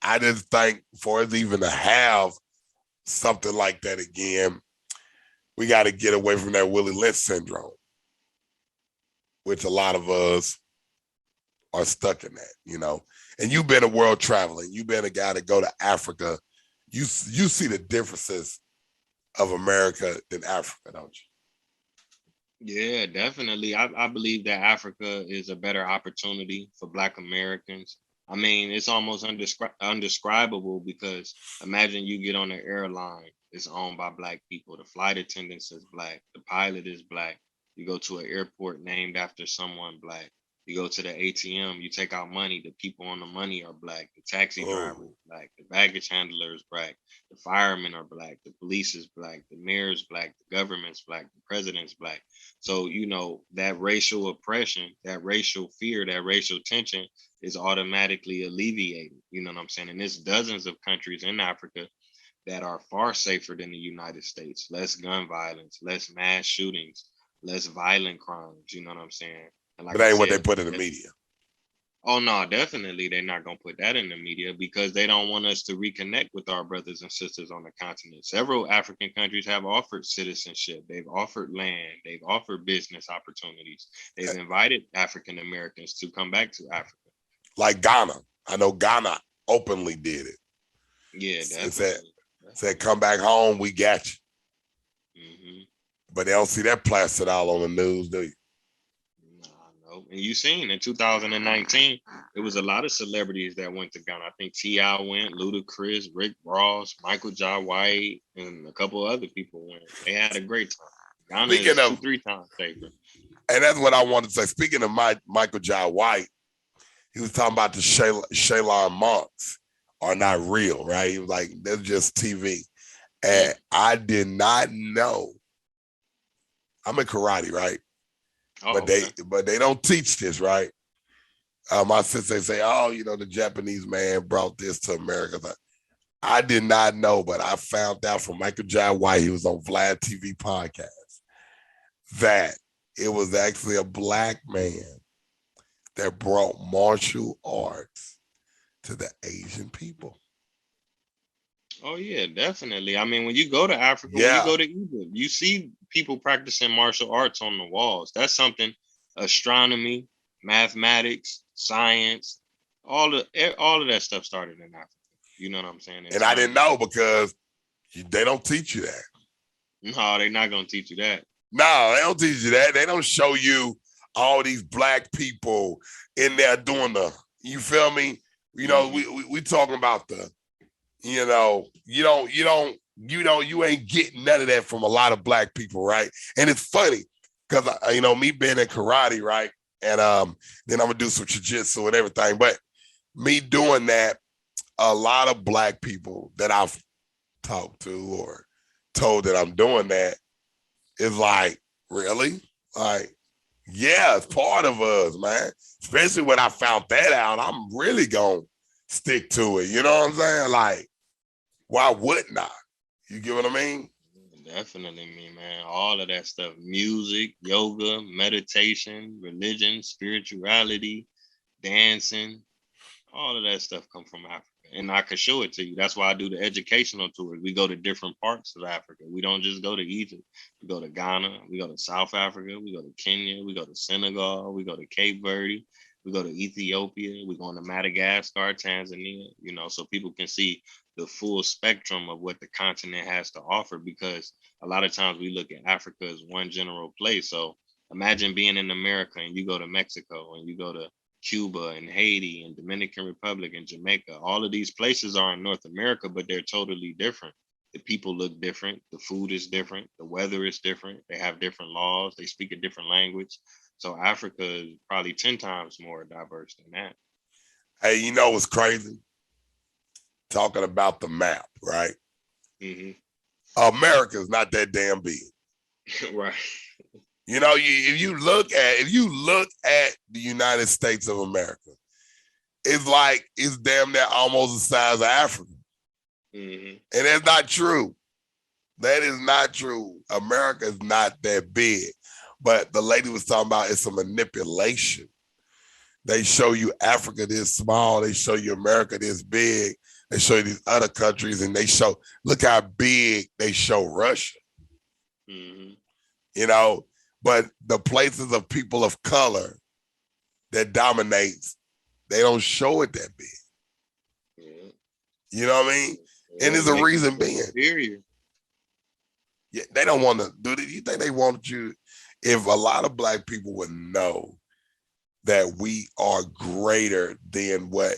I just think for us even to have something like that again, we got to get away from that Willie Lynch syndrome, which a lot of us are stuck in that, you know. And you've been a world traveler. You've been a guy to go to Africa. You see the differences of America than Africa, don't you? Yeah, definitely. I believe that Africa is a better opportunity for Black Americans. I mean, it's almost undescribable because imagine you get on an airline, it's owned by Black people. The flight attendant is Black. The pilot is Black. You go to an airport named after someone Black. You go to the ATM, you take out money. The people on the money are black. The taxi driver Oh, is black. The baggage handler is black. The firemen are black. The police is black. The mayor is black. The government's black. The president's black. So, that racial oppression, that racial fear, that racial tension is automatically alleviated. You know what I'm saying? And there's dozens of countries in Africa that are far safer than the United States. Less gun violence, less mass shootings, less violent crimes. You know what I'm saying? And but like I that ain't what they said, put in the media. oh no, definitely they're not gonna put that in the media because they don't want us to reconnect with our brothers and sisters on the continent. Several African countries have offered citizenship, they've offered land, they've offered business opportunities, they've invited African Americans to come back to Africa. Like Ghana. I know Ghana openly did it. Yeah, It definitely. said, come back home, we got you. Mm-hmm. But they don't see that plastered all on the news, do you? No. And you seen in 2019, it was a lot of celebrities that went to Ghana. I think T.I. went, Ludacris, Rick Ross, Michael J. White, and a couple other people went. They had a great time. Ghana Speaking is of, 2-3 times safer. and that's what I wanted to say. Speaking of Michael J. White, he was talking about the Shaylon monks are not real, right? He was like, they're just TV. And I did not know. I'm in karate, right? Oh, okay. But they don't teach this, right? My sister, they say, oh, the Japanese man brought this to America. I did not know, but I found out from Michael J. White, he was on Vlad TV podcast, that it was actually a black man that brought martial arts to the Asian people. Oh yeah, definitely. I mean, when you go to Africa, when you Yeah. go to Egypt, you see people practicing martial arts on the walls. That's something. Astronomy, mathematics, science, all of that stuff started in Africa. You know what I'm saying? In And I terms didn't know because they don't teach you that. no, they're not gonna teach you that. No, they don't teach you that. They don't show you all these black people in there doing you feel me? We talking about you ain't getting none of that from a lot of black people, right? And it's funny because me being in karate, right? And then I'm gonna do some jiu-jitsu and everything. But me doing that, a lot of black people that I've talked to or told that I'm doing that is like, really? Like, yeah, it's part of us, man. Especially when I found that out, I'm really gonna stick to it. You know what I'm saying? Like, why wouldn't I? You get what I mean? Definitely me, man. All of that stuff. Music, yoga, meditation, religion, spirituality, dancing, all of that stuff come from Africa. And I could show it to you. That's why I do the educational tours. We go to different parts of Africa. We don't just go to Egypt. We go to Ghana. We go to South Africa. We go to Kenya. We go to Senegal. We go to Cape Verde. We go to Ethiopia. We go to Madagascar, Tanzania, so people can see the full spectrum of what the continent has to offer, because a lot of times we look at Africa as one general place. So imagine being in America and you go to Mexico and you go to Cuba and Haiti and Dominican Republic and Jamaica. All of these places are in North America, but they're totally different. The people look different. The food is different. The weather is different. They have different laws. They speak a different language. So Africa is probably 10 times more diverse than that. Hey, you know what's crazy? Talking about the map, right? Mm-hmm. America's not that damn big. Right. If you look at the United States of America, it's damn near almost the size of Africa. Mm-hmm. And that's not true. That is not true. America is not that big. But the lady was talking about it's a manipulation. They show you Africa this small. They show you America this big. They show you these other countries, and look how big they show Russia. Mm-hmm. But the places of people of color that dominates, they don't show it that big. Yeah. You know what I mean? And there's a reason being. Yeah, they don't want to do it. You think they want you? If a lot of black people would know that we are greater than what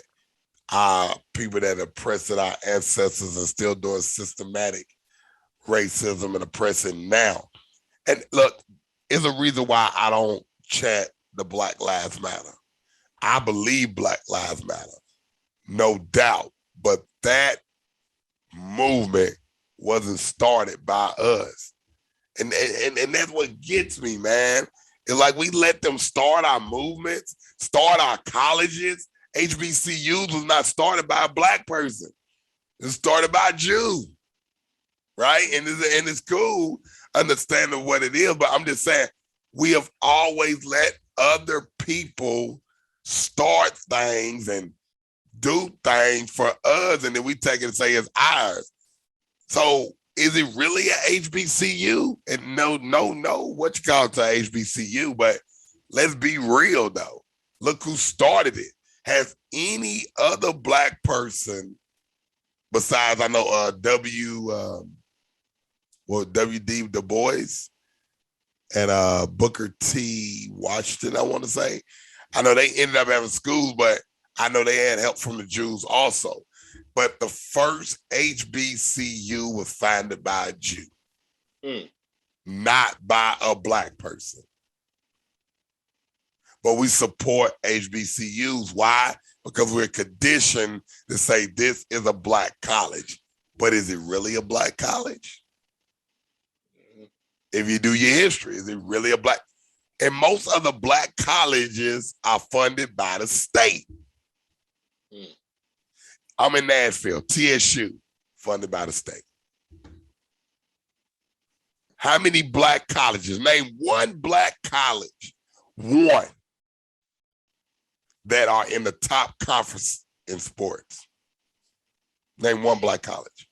our people that oppressed our ancestors are still doing systematic racism and oppressing now. And look, it's a reason why I don't chant the Black Lives Matter. I believe Black Lives Matter, no doubt. But that movement wasn't started by us. And that's what gets me, man. It's like we let them start our movements, start our colleges. HBCUs was not started by a black person. It was started by a Jew, right? And it's cool understanding what it is, but I'm just saying we have always let other people start things and do things for us, and then we take it and say it's ours. So is it really a HBCU? And no, what you call it a HBCU, but let's be real though. Look who started it. Has any other black person besides, I know W.D. Du Bois and Booker T. Washington, I want to say. I know they ended up having schools, but I know they had help from the Jews also. But the first HBCU was founded by a Jew, not by a black person. But we support HBCUs. Why? Because we're conditioned to say this is a black college. But is it really a black college? If you do your history, is it really a black? And most of the black colleges are funded by the state. I'm in Nashville, TSU, funded by the state. How many black colleges? Name one black college, one, that are in the top conference in sports. Name one black college.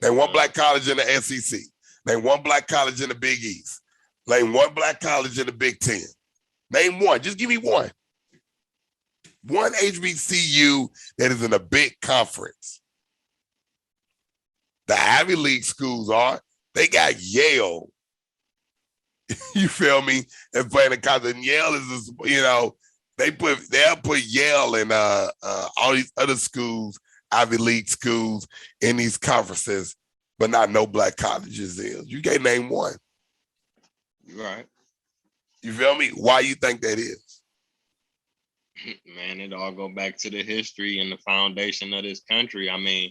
Name one black college in the SEC. Name one black college in the Big East. Name one black college in the Big Ten. Name one. Just give me one. One HBCU that is in a big conference. The Ivy League schools are. They got Yale. You feel me? And playing the college. And Yale is, they'll put Yale and all these other schools, Ivy League schools, in these conferences, but not no black colleges there. You can't name one. Right. You feel me? Why you think that is? Man, it all go back to the history and the foundation of this country. I mean,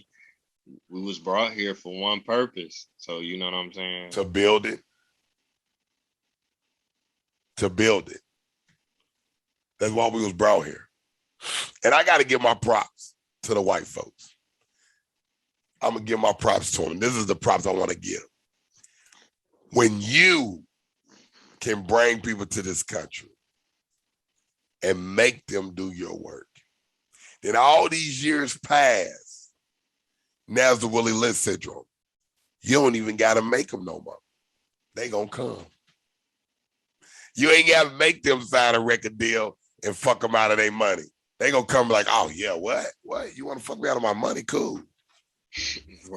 we was brought here for one purpose. So you know what I'm saying? To build it. To build it. That's why we was brought here. And I got to give my props to the white folks. I'm going to give my props to them. This is the props I want to give. When you can bring people to this country and make them do your work, then all these years pass. Now's the Willie Lynch syndrome. You don't even got to make them no more. They going to come. You ain't got to make them sign a record deal and fuck them out of their money. They going to come like, oh, yeah, what? What? You want to fuck me out of my money? Cool.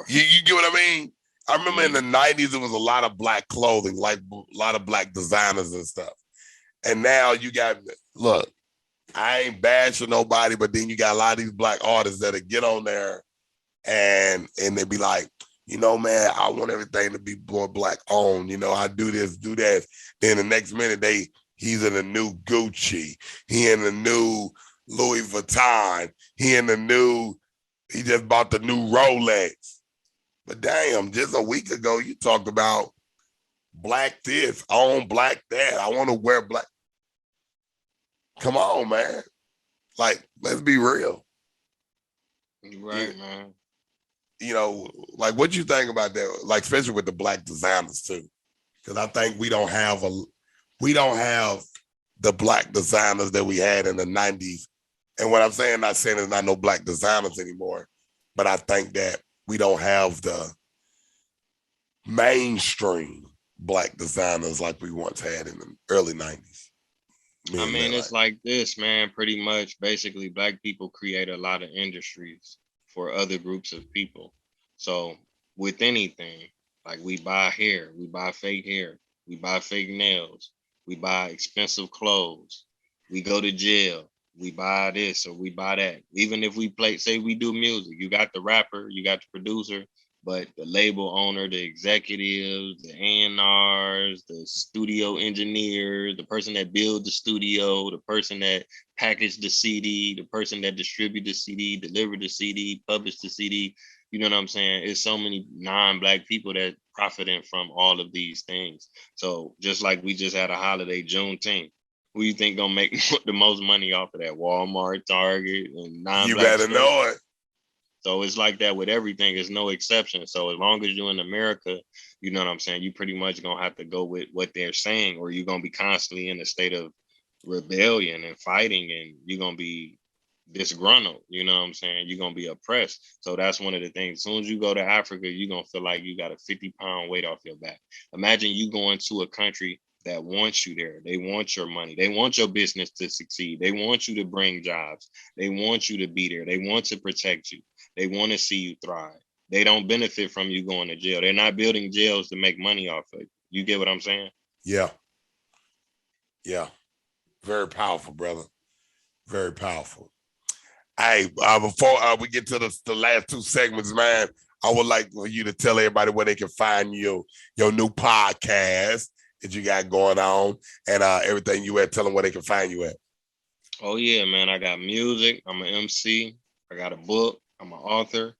You get what I mean? I remember in the 90s, there was a lot of black clothing, like a lot of black designers and stuff. And now you got, look, I ain't bashing nobody, but then you got a lot of these black artists that'll get on there and they be like, man, I want everything to be more black owned. I do this, do that. Then the next minute, he's in a new Gucci. He in the new Louis Vuitton. He just bought the new Rolex. But damn, just a week ago, you talked about black this, own black that. I want to wear black. Come on, man. Like, let's be real. Right, man. Like, what you think about that? Like, especially with the black designers too, because I think we don't have the black designers that we had in the 90s. And what I'm saying, not saying there's not no black designers anymore, but I think that we don't have the mainstream black designers like we once had in the early 90s. I mean, it's like this, man. Pretty much, basically, black people create a lot of industries for other groups of people. So with anything, like we buy hair, we buy fake hair, we buy fake nails, we buy expensive clothes, we go to jail, we buy this or we buy that. Even if we say we do music, you got the rapper, you got the producer, but the label owner, the executives, the A&Rs, the studio engineer, the person that built the studio, the person that packaged the CD, the person that distributed the CD, delivered the CD, published the CD. You know what I'm saying? It's so many non-Black people that profiting from all of these things. So just like we just had a holiday, Juneteenth, who you think gonna make the most money off of that? Walmart, Target, and You non-Black better stores. know it. So it's like that with everything. There's no exception. So as long as you're in America, you know what I'm saying, you pretty much gonna have to go with what they're saying, or you're gonna be constantly in a state of rebellion and fighting, and you're gonna be disgruntled. You know what I'm saying? You're gonna be oppressed. So that's one of the things. As soon as you go to Africa, you're gonna feel like you got a 50-pound weight off your back. Imagine you going to a country that wants you there. They want your money. They want your business to succeed. They want you to bring jobs. They want you to be there. They want to protect you. They want to see you thrive. They don't benefit from you going to jail. They're not building jails to make money off of you. You get what I'm saying? Yeah. Yeah. Very powerful, brother. Very powerful. Hey, before we get to the last two segments, man, I would like for you to tell everybody where they can find your new podcast that you got going on and everything you at. Tell them where they can find you at. Oh yeah, man. I got music. I'm an MC. I got a book. I'm an author.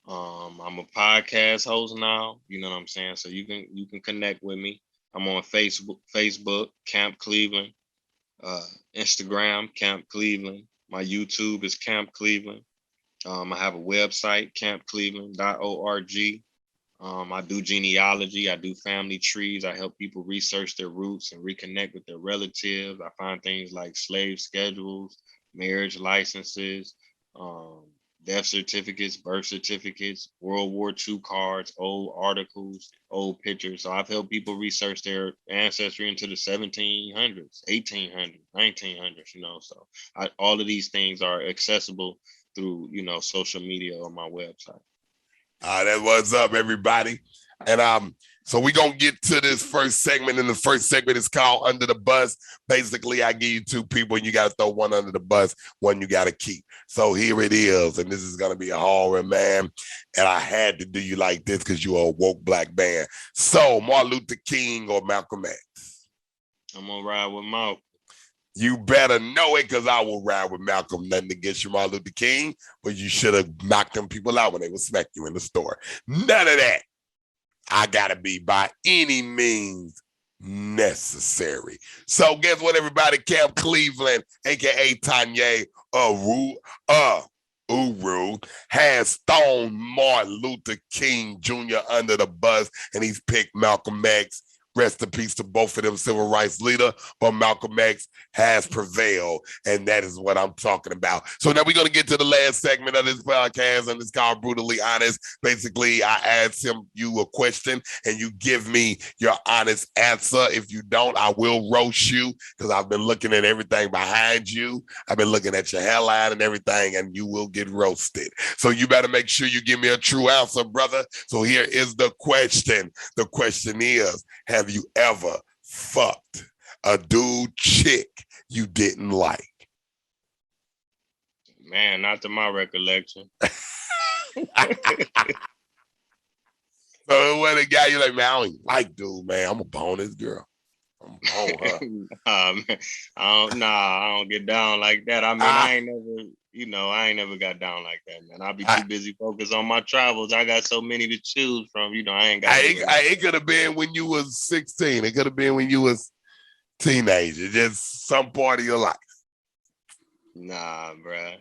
I'm a podcast host now. You know what I'm saying? So you can connect with me. I'm on Facebook, Camp Cleveland, Instagram, Camp Cleveland. My YouTube is Camp Cleveland. I have a website, campcleveland.org. I do genealogy. I do family trees. I help people research their roots and reconnect with their relatives. I find things like slave schedules, marriage licenses, um, death certificates, birth certificates, World War II cards, old articles, old pictures. So I've helped people research their ancestry into the 1700s, 1800s, 1900s, So all of these things are accessible through, social media or my website. That was up, everybody. And so we're gonna get to this first segment, and the first segment is called Under the Bus. Basically, I give you two people, and you gotta throw one under the bus, one you gotta keep. So here it is, and this is gonna be a horror, man. And I had to do you like this because you're a woke Black man. So Martin Luther King or Malcolm X? I'm gonna ride with Malcolm. You better know it, because I will ride with Malcolm. Nothing against you, Martin Luther King, but you should have knocked them people out when they would smack you in the store. None of that. I gotta be by any means necessary. So guess what, everybody? Camp Cleveland, aka Taye Uhuru, has thrown Martin Luther King Jr. under the bus, and he's picked Malcolm X. Rest in peace to both of them civil rights leader, but Malcolm X has prevailed, and that is what I'm talking about. So now we're going to get to the last segment of this podcast, and it's called Brutally Honest. Basically, I ask you a question, and you give me your honest answer. If you don't, I will roast you, because I've been looking at everything behind you. I've been looking at your hairline and everything, and you will get roasted. So you better make sure you give me a true answer, brother. So here is the question. The question is, have you ever fucked a dude chick you didn't like? Man, not to my recollection. So when a guy, you're like, man, I don't even like dude, man. I'm gonna bone this girl. I'm gonna bone her. I don't get down like that. I mean, I ain't never got down like that, man. I'll be too busy focused on my travels. I got so many to choose from. I ain't got. It could have been when you was 16. It could have been when you was teenager. Just some part of your life. Nah, bruh.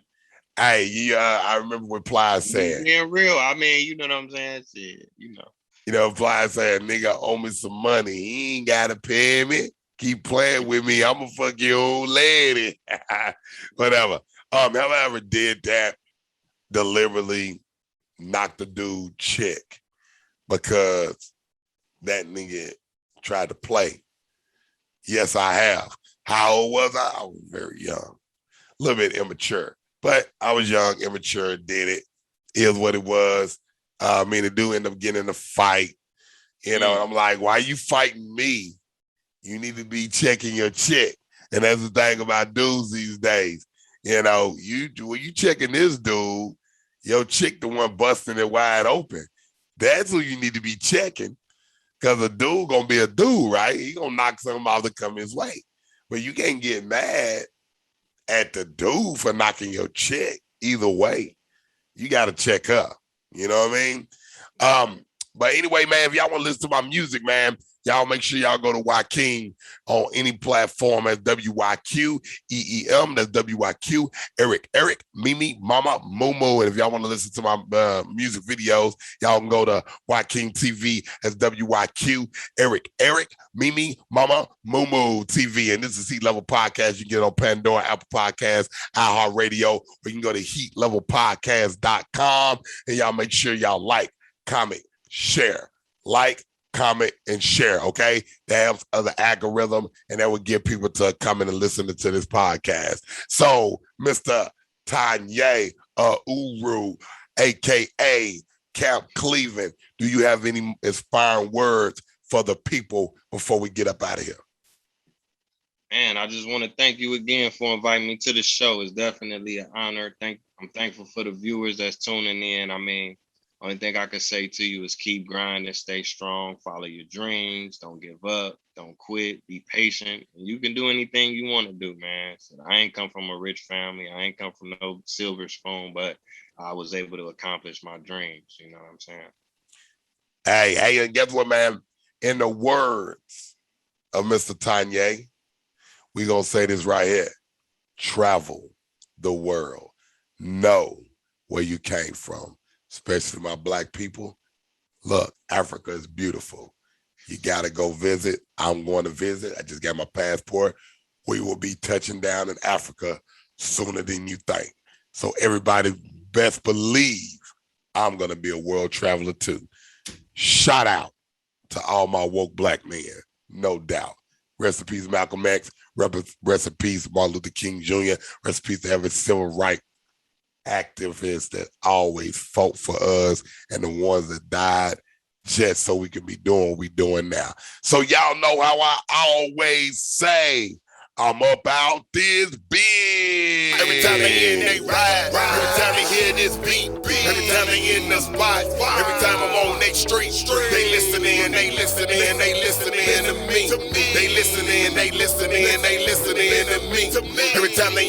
Hey, I remember what Ply said. Being real, I mean, you know what I'm saying? Shit, Ply said, nigga owe me some money. He ain't gotta pay me. Keep playing with me. I'm gonna fuck your old lady. Whatever. Have I ever did that? Deliberately knocked the dude chick because that nigga tried to play. Yes, I have. How old was I? I was very young. A little bit immature. But I was young, immature, did it. Is what it was. The dude ended up getting in a fight. And I'm like, why are you fighting me? You need to be checking your chick. And that's the thing about dudes these days. When you checking this dude, your chick the one busting it wide open. That's who you need to be checking. Because a dude gonna be a dude, right? He gonna knock something out that come his way. But you can't get mad at the dude for knocking your chick. Either way, you gotta check her. You know what I mean? But anyway, man, if y'all want to listen to my music, man, y'all make sure y'all go to Joaquin on any platform as WYQEEM. That's WYQ, Eric, Mimi, Mama, Momo. And if y'all want to listen to my music videos, y'all can go to Joaquin TV as WYQ, Eric, Mimi, Mama, Momo TV. And this is Heat Level Podcast. You can get it on Pandora, Apple Podcasts, iHeartRadio, or you can go to heatlevelpodcast.com. And y'all make sure y'all like, comment, share, like, comment, and share, okay? That helps other algorithm, and that will get people to come in and listen to this podcast. So, Mr. Taye Uhuru, a.k.a. Camp Cleveland, do you have any inspiring words for the people before we get up out of here? Man, I just want to thank you again for inviting me to the show. It's definitely an honor. I'm thankful for the viewers that's tuning in. I mean, only thing I can say to you is keep grinding, stay strong, follow your dreams, don't give up, don't quit, be patient. And you can do anything you want to do, man. So I ain't come from a rich family. I ain't come from no silver spoon, but I was able to accomplish my dreams. You know what I'm saying? Hey, and guess what, man? In the words of Mr. Taye, we gonna say this right here. Travel the world. Know where you came from. Especially my Black people. Look, Africa is beautiful. You got to go visit. I'm going to visit. I just got my passport. We will be touching down in Africa sooner than you think. So everybody best believe I'm going to be a world traveler too. Shout out to all my woke Black men, no doubt. Rest in peace, Malcolm X. Rest in peace, Martin Luther King Jr. Rest in peace to every civil rights activists that always fought for us and the ones that died just so we can be doing what we're doing now. So y'all know how I always say, I'm up out this bitch. Every time they hear they ride, every time they hear this beat, every time they in the spot, every time I'm on they street, they listening to me. They listening to me. Every time they